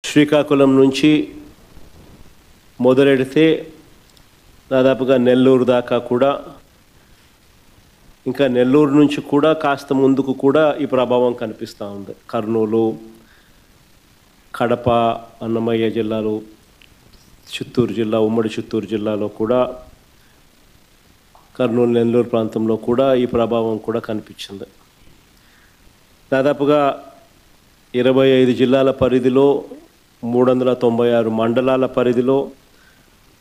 శ్రీకాకుళం నుంచి మొదలెడితే దాదాపుగా నెల్లూరు దాకా కూడా, ఇంకా నెల్లూరు నుంచి కూడా కాస్త ముందుకు కూడా ఈ ప్రభావం కనిపిస్తూ ఉంది. కర్నూలు, కడప, అన్నమయ్య జిల్లాలు, చిత్తూరు జిల్లా, ఉమ్మడి చిత్తూరు జిల్లాలో కూడా, కర్నూలు, నెల్లూరు ప్రాంతంలో కూడా ఈ ప్రభావం కూడా కనిపించింది. దాదాపుగా 25 జిల్లాల పరిధిలో, 396 మండలాల పరిధిలో,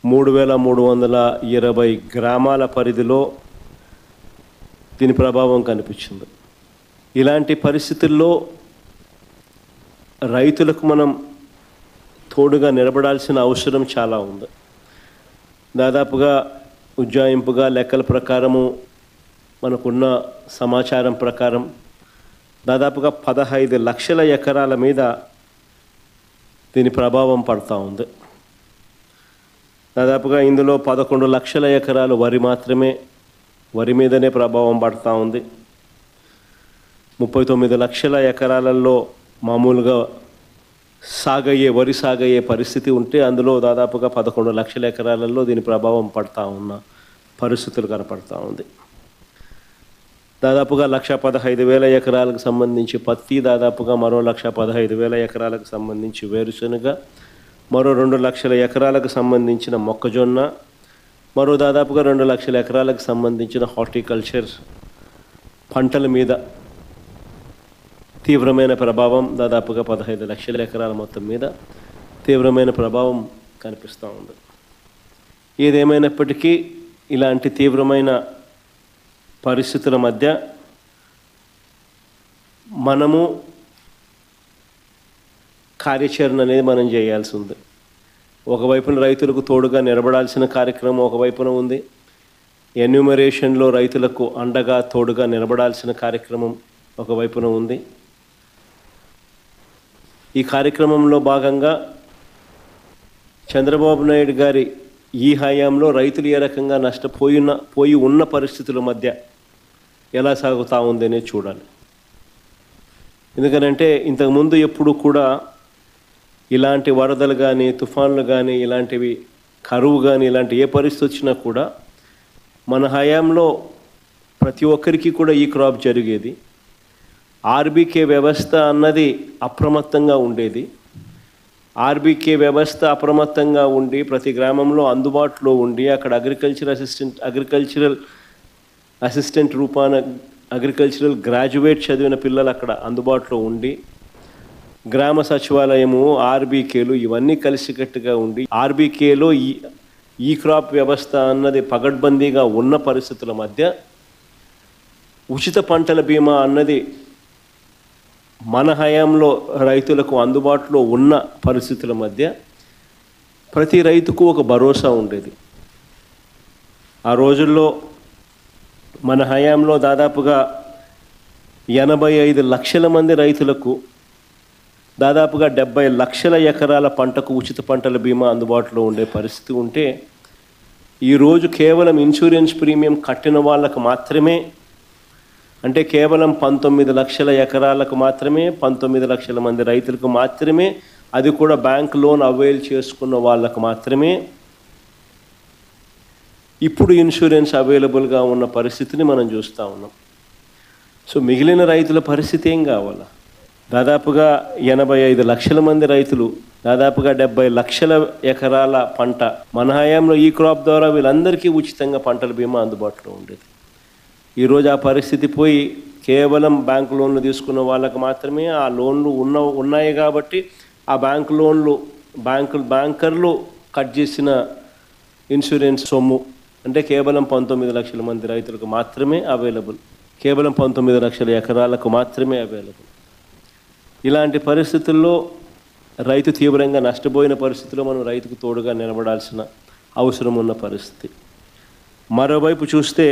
3320 గ్రామాల పరిధిలో దీని ప్రభావం కనిపించింది. ఇలాంటి పరిస్థితుల్లో రైతులకు మనం తోడుగా నిలబడాల్సిన అవసరం చాలా ఉంది. దాదాపుగా ఉజ్జాయింపుగా లెక్కల ప్రకారము, మనకున్న సమాచారం ప్రకారం దాదాపుగా 15 లక్షల ఎకరాల మీద దీని ప్రభావం పడుతూ ఉంది. దాదాపుగా ఇందులో 11 లక్షల ఎకరాలు వరి మీదనే ప్రభావం పడుతూ ఉంది. 39 లక్షల ఎకరాలలో మామూలుగా వరి సాగయ్యే పరిస్థితి ఉంటే, అందులో దాదాపుగా 11 లక్షల ఎకరాలలో దీని ప్రభావం పడుతూ ఉన్న పరిస్థితులు కనపడుతూ ఉంది. దాదాపుగా 1,15,000 ఎకరాలకు సంబంధించి పత్తి, దాదాపుగా మరో 1,15,000 ఎకరాలకు సంబంధించి వేరుశనగ, మరో 2 లక్షల ఎకరాలకు సంబంధించిన మొక్కజొన్న, మరో దాదాపుగా 2 లక్షల ఎకరాలకు సంబంధించిన హార్టికల్చర్ పంటల మీద తీవ్రమైన ప్రభావం, దాదాపుగా 15 లక్షల ఎకరాల మొత్తం మీద తీవ్రమైన ప్రభావం కనిపిస్తూ ఉంది. ఏదేమైనప్పటికీ ఇలాంటి తీవ్రమైన పరిస్థితుల మధ్య మనము కార్యాచరణ అనేది మనం చేయాల్సి ఉంది. ఒకవైపున రైతులకు తోడుగా నిలబడాల్సిన కార్యక్రమం ఒకవైపున ఉంది. ఎన్యూమరేషన్లో రైతులకు అండగా తోడుగా నిలబడాల్సిన కార్యక్రమం ఒకవైపున ఉంది. ఈ కార్యక్రమంలో భాగంగా చంద్రబాబు నాయుడు గారి ఈ హయాంలో రైతులు ఏ రకంగా నష్టపోయి ఉన్న పరిస్థితుల మధ్య ఎలా సాగుతూ ఉందనే చూడాలి. ఎందుకనంటే ఇంతకుముందు ఎప్పుడు కూడా ఇలాంటి వరదలు కానీ, తుఫాన్లు కానీ, ఇలాంటివి కరువు కానీ, ఇలాంటి ఏ పరిస్థితి వచ్చినా కూడా మన హయాంలో ప్రతి ఒక్కరికి కూడా ఈ క్రాప్ జరిగేది. ఆర్బీకే వ్యవస్థ అన్నది అప్రమత్తంగా ఉండేది. ఆర్బీకే వ్యవస్థ అప్రమత్తంగా ఉండి ప్రతి గ్రామంలో అందుబాటులో ఉండి, అక్కడ అగ్రికల్చరల్ అసిస్టెంట్ రూపాన అగ్రికల్చరల్ గ్రాడ్యుయేట్ చదివిన పిల్లలు అక్కడ అందుబాటులో ఉండి, గ్రామ సచివాలయము, ఆర్బీకేలు ఇవన్నీ కలిసికట్టుగా ఉండి, ఆర్బీకేలో ఈ క్రాప్ వ్యవస్థ అన్నది పగడ్బందీగా ఉన్న పరిస్థితుల మధ్య ఉచిత పంటల బీమా అన్నది మన హయాంలో రైతులకు అందుబాటులో ఉన్న పరిస్థితుల మధ్య ప్రతి రైతుకు ఒక భరోసా ఉండేది. ఆ రోజుల్లో మన హయాంలో దాదాపుగా 85 లక్షల మంది రైతులకు దాదాపుగా 70 లక్షల ఎకరాల పంటకు ఉచిత పంటల బీమా అందుబాటులో ఉండే పరిస్థితి ఉంటే, ఈరోజు కేవలం ఇన్సూరెన్స్ ప్రీమియం కట్టిన వాళ్ళకు మాత్రమే, అంటే కేవలం 19 లక్షల ఎకరాలకు మాత్రమే, 19 లక్షల మంది రైతులకు మాత్రమే, అది కూడా బ్యాంక్ లోన్ అవైల్ చేసుకున్న వాళ్ళకు మాత్రమే ఇప్పుడు ఇన్సూరెన్స్ అవైలబుల్గా ఉన్న పరిస్థితిని మనం చూస్తూ ఉన్నాం. సో మిగిలిన రైతుల పరిస్థితి ఏం కావాలా? దాదాపుగా 85 లక్షల మంది రైతులు, దాదాపుగా 70 లక్షల ఎకరాల పంట మన హయాంలో ఈ క్రాప్ ద్వారా వీళ్ళందరికీ ఉచితంగా పంటల బీమా అందుబాటులో ఉండేది. ఈరోజు ఆ పరిస్థితి పోయి కేవలం బ్యాంకు లోన్లు తీసుకున్న వాళ్ళకు మాత్రమే ఆ లోన్లు ఉన్నాయి కాబట్టి ఆ బ్యాంకర్లు కట్ చేసిన ఇన్సూరెన్స్ సొమ్ము అంటే కేవలం 19 లక్షల మంది రైతులకు మాత్రమే అవైలబుల్, కేవలం 19 లక్షల ఎకరాలకు మాత్రమే అవైలబుల్. ఇలాంటి పరిస్థితుల్లో రైతు తీవ్రంగా నష్టపోయిన పరిస్థితిలో మనం రైతుకు తోడుగా నిలబడాల్సిన అవసరం ఉన్న పరిస్థితి. మరోవైపు చూస్తే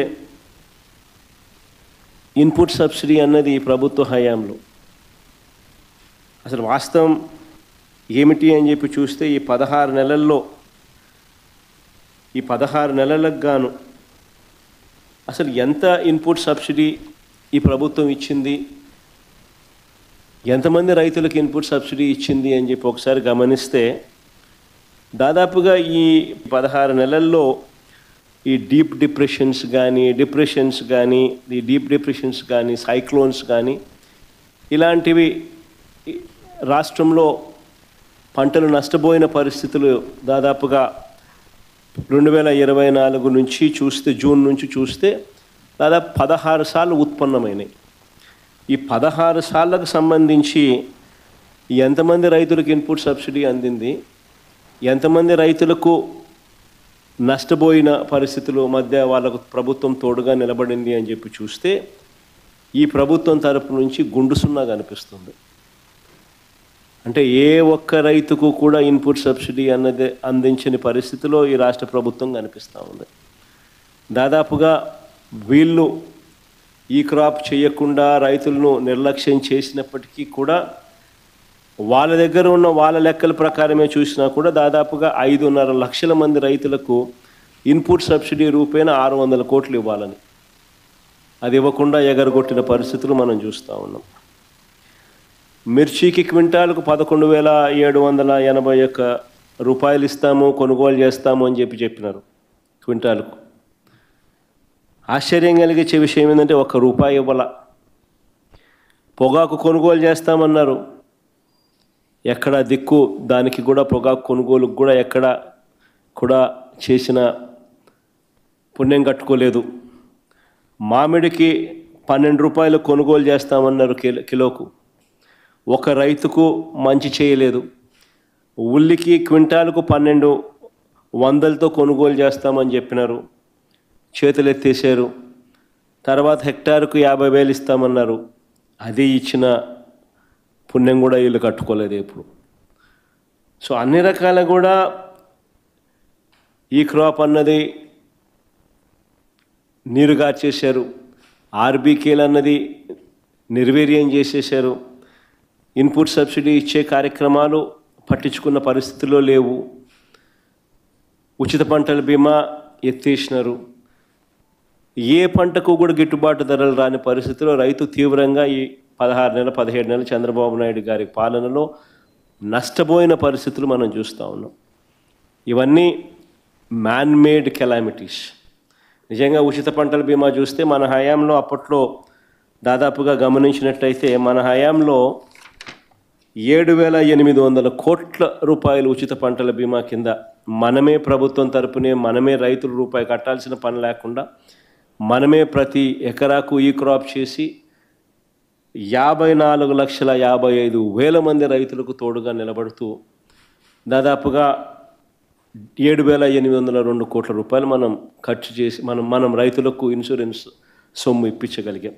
ఇన్పుట్ సబ్సిడీ అన్నది ఈ ప్రభుత్వ హయాంలో అసలు వాస్తవం ఏమిటి అని చెప్పి చూస్తే ఈ 16 నెలల్లో ఈ 16 నెలలకు గాను అసలు ఎంత ఇన్పుట్ సబ్సిడీ ఈ ప్రభుత్వం ఇచ్చింది, ఎంతమంది రైతులకు ఇన్పుట్ సబ్సిడీ ఇచ్చింది అని చెప్పి ఒకసారి గమనిస్తే దాదాపుగా ఈ 16 నెలల్లో ఈ డీప్ డిప్రెషన్స్ కానీ సైక్లోన్స్ కానీ ఇలాంటివి రాష్ట్రంలో పంటలు నష్టపోయిన పరిస్థితులు దాదాపుగా 2024 నుంచి చూస్తే జూన్ నుంచి చూస్తే దాదాపు 16 సార్లు ఉత్పన్నమైనాయి. ఈ 16 సార్లకు సంబంధించి ఎంతమంది రైతులకు ఇన్పుట్ సబ్సిడీ అందింది, ఎంతమంది రైతులకు నష్టపోయిన పరిస్థితుల మధ్య వాళ్ళకు ప్రభుత్వం తోడుగా నిలబడింది అని చెప్పి చూస్తే ఈ ప్రభుత్వం తరపు నుంచి గుండు సున్నా కనిపిస్తుంది. అంటే ఏ ఒక్క రైతుకు కూడా ఇన్పుట్ సబ్సిడీ అన్నది అందించని పరిస్థితిలో ఈ రాష్ట్ర ప్రభుత్వం కనిపిస్తూ ఉంది. దాదాపుగా వీళ్ళు ఈ క్రాప్ చేయకుండా రైతులను నిర్లక్ష్యం చేసినప్పటికీ కూడా వాళ్ళ దగ్గర ఉన్న వాళ్ళ లెక్కల ప్రకారమే చూసినా కూడా దాదాపుగా 5.5 లక్షల మంది రైతులకు ఇన్పుట్ సబ్సిడీ రూపేణ 600 కోట్లు ఇవ్వాలని అది ఇవ్వకుండా ఎగరగొట్టిన పరిస్థితులు మనం చూస్తూ ఉన్నాం. మిర్చికి క్వింటాలకు 11,781 రూపాయలు ఇస్తాము, కొనుగోలు చేస్తాము అని చెప్పినారు క్వింటాలకు. ఆశ్చర్యం కలిగించే విషయం ఏంటంటే ₹1 ఇవ్వాల. పొగాకు కొనుగోలు చేస్తామన్నారు, ఎక్కడ దిక్కు దానికి కూడా పొగాకు కొనుగోలుకు కూడా ఎక్కడ కూడా చేసిన పుణ్యం కట్టుకోలేదు. మామిడికి ₹12 కొనుగోలు చేస్తామన్నారు కిలోకు, ఒక రైతుకు మంచి చేయలేదు. ఉల్లికి క్వింటాలకు 1200తో కొనుగోలు చేస్తామని చెప్పినారు, చేతులు ఎత్తేసారు. తర్వాత హెక్టార్కు 50,000 ఇస్తామన్నారు, అది ఇచ్చిన పుణ్యం కూడా వీళ్ళు కట్టుకోలేదు ఎప్పుడు. సో అన్ని రకాల కూడా ఈ క్రాప్ అన్నది నీరుగార్చేశారు. ఆర్బీకేలు అన్నది నిర్వీర్యం చేసేశారు. ఇన్పుట్ సబ్సిడీ ఇచ్చే కార్యక్రమాలు పట్టించుకున్న పరిస్థితుల్లో లేవు. ఉచిత పంటల బీమా ఎత్తేసినారు. ఏ పంటకు కూడా గిట్టుబాటు ధరలు రాని పరిస్థితిలో రైతు తీవ్రంగా ఈ 17 నెలలు చంద్రబాబు నాయుడు గారి పాలనలో నష్టపోయిన పరిస్థితులు మనం చూస్తూ ఉన్నాం. ఇవన్నీ మ్యాన్మేడ్ కెలామిటీస్. నిజంగా ఉచిత పంటల బీమా చూస్తే మన హయాంలో అప్పట్లో దాదాపుగా గమనించినట్టయితే మన హయాంలో 7,800 కోట్ల రూపాయలు ఉచిత పంటల బీమా కింద మనమే ప్రభుత్వం తరపునే మనమే రైతులు రూపాయి కట్టాల్సిన పని లేకుండా మనమే ప్రతి ఎకరాకు ఈ క్రాప్ చేసి 54,55,000 మంది రైతులకు తోడుగా నిలబడుతూ దాదాపుగా 7,802 కోట్ల రూపాయలు మనం ఖర్చు చేసి మనం రైతులకు ఇన్సూరెన్స్ సొమ్ము ఇప్పించగలిగాం.